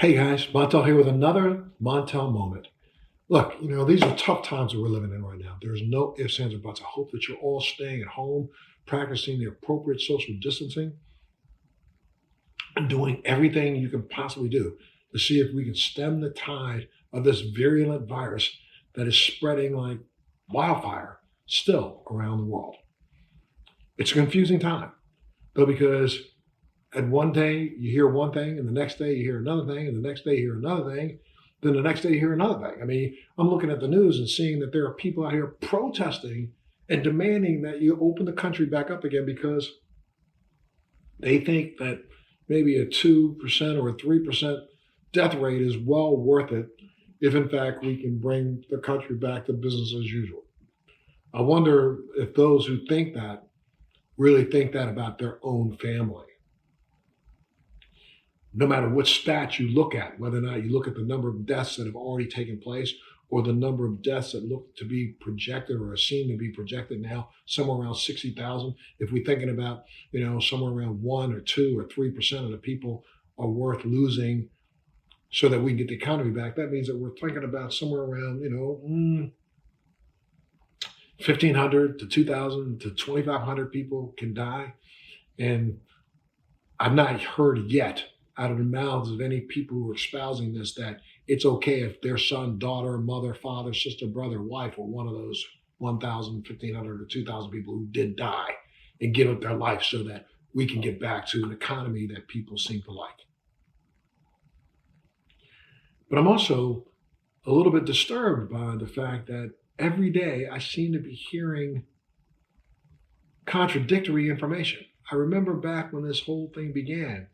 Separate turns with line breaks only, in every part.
Hey guys, Montel here with another Montel moment. Look, these are tough times that we're living in right now. There's no ifs, ands, or buts. I hope that you're all staying at home, practicing the appropriate social distancing, and doing everything you can possibly do to see if we can stem the tide of this virulent virus that is spreading like wildfire still around the world. It's a confusing time, though, because and one day you hear one thing, and the next day you hear another thing, and the next day you hear another thing, then the next day you hear another thing. I mean, I'm looking at the news and seeing that there are people out here protesting and demanding that you open the country back up again because they think that maybe a 2% or a 3% death rate is well worth it if, in fact, we can bring the country back to business as usual. I wonder if those who think that really think that about their own family. No matter what stat you look at, whether or not you look at the number of deaths that have already taken place or the number of deaths that look to be projected or are seen to be projected now, somewhere around 60,000. If we're thinking about, somewhere around 1 or 2 or 3% of the people are worth losing so that we can get the economy back, that means that we're thinking about somewhere around, 1,500 to 2,000 to 2,500 people can die. And I've not heard yet out of the mouths of any people who are espousing this that it's okay if their son, daughter, mother, father, sister, brother, wife, or one of those 1,000, 1,500, or 2,000 people who did die and give up their life so that we can get back to an economy that people seem to like. But I'm also a little bit disturbed by the fact that every day I seem to be hearing contradictory information. I remember back when this whole thing began,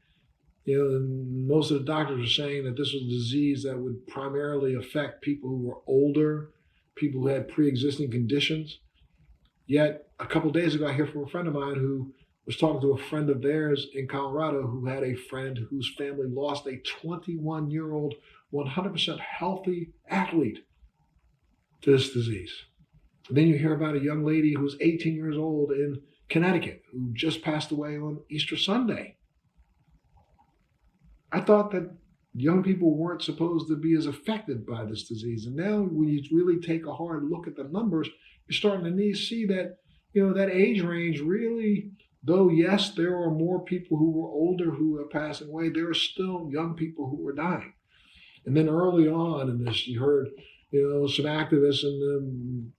most of the doctors are saying that this was a disease that would primarily affect people who were older, people who had pre-existing conditions. Yet a couple of days ago, I hear from a friend of mine who was talking to a friend of theirs in Colorado who had a friend whose family lost a 21-year-old, 100% healthy athlete to this disease. And then you hear about a young lady who was 18 years old in Connecticut who just passed away on Easter Sunday. I thought that young people weren't supposed to be as affected by this disease. And now when you really take a hard look at the numbers, you're starting to see that, that age range really, though, yes, there are more people who were older who are passing away, there are still young people who are dying. And then early on in this, you heard, some activists and the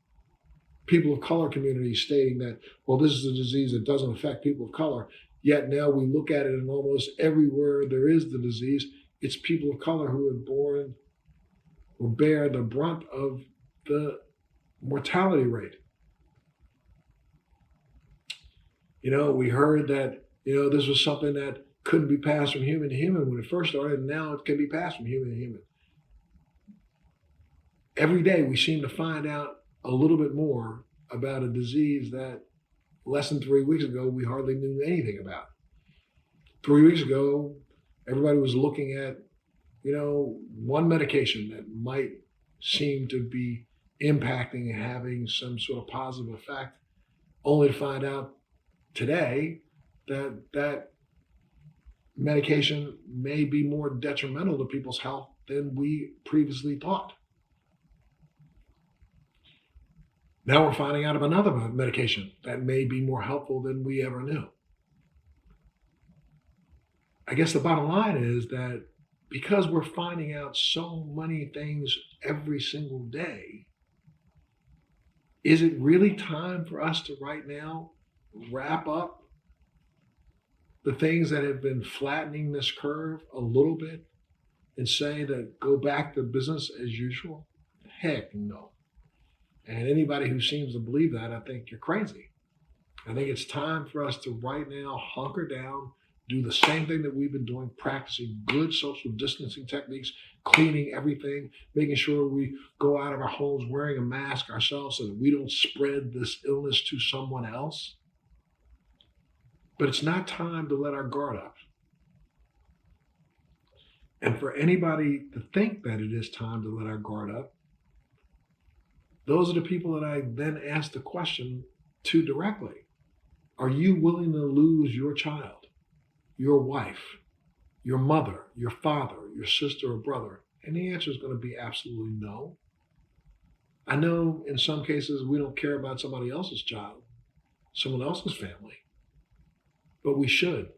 people of color community stating that, well, this is a disease that doesn't affect people of color. Yet now we look at it and almost everywhere there is the disease, it's people of color who are born or bear the brunt of the mortality rate. We heard that, this was something that couldn't be passed from human to human when it first started, and now it can be passed from human to human. Every day we seem to find out a little bit more about a disease that less than 3 weeks ago we hardly knew anything about. 3 weeks ago, everybody was looking at, one medication that might seem to be impacting and having some sort of positive effect, only to find out today that that medication may be more detrimental to people's health than we previously thought. Now we're finding out of another medication that may be more helpful than we ever knew. I guess the bottom line is that because we're finding out so many things every single day, is it really time for us to right now wrap up the things that have been flattening this curve a little bit and say that go back to business as usual? Heck no. And anybody who seems to believe that, I think you're crazy. I think it's time for us to right now hunker down, do the same thing that we've been doing, practicing good social distancing techniques, cleaning everything, making sure we go out of our homes wearing a mask ourselves so that we don't spread this illness to someone else. But it's not time to let our guard up. And for anybody to think that it is time to let our guard up, those are the people that I then ask the question to directly. Are you willing to lose your child, your wife, your mother, your father, your sister or brother? And the answer is going to be absolutely no. I know in some cases we don't care about somebody else's child, someone else's family, but we should,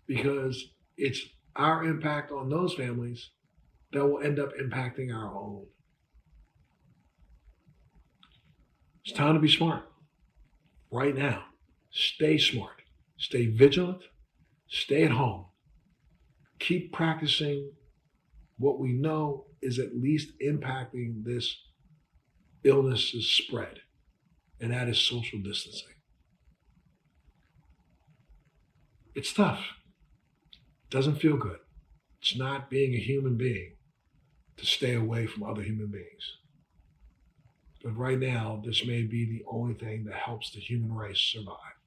because it's our impact on those families that will end up impacting our own. It's time to be smart right now. Stay smart, stay vigilant, stay at home, keep practicing what we know is at least impacting this illness's spread, and that is social distancing. It's tough, it doesn't feel good. It's not being a human being to stay away from other human beings. But right now, this may be the only thing that helps the human race survive.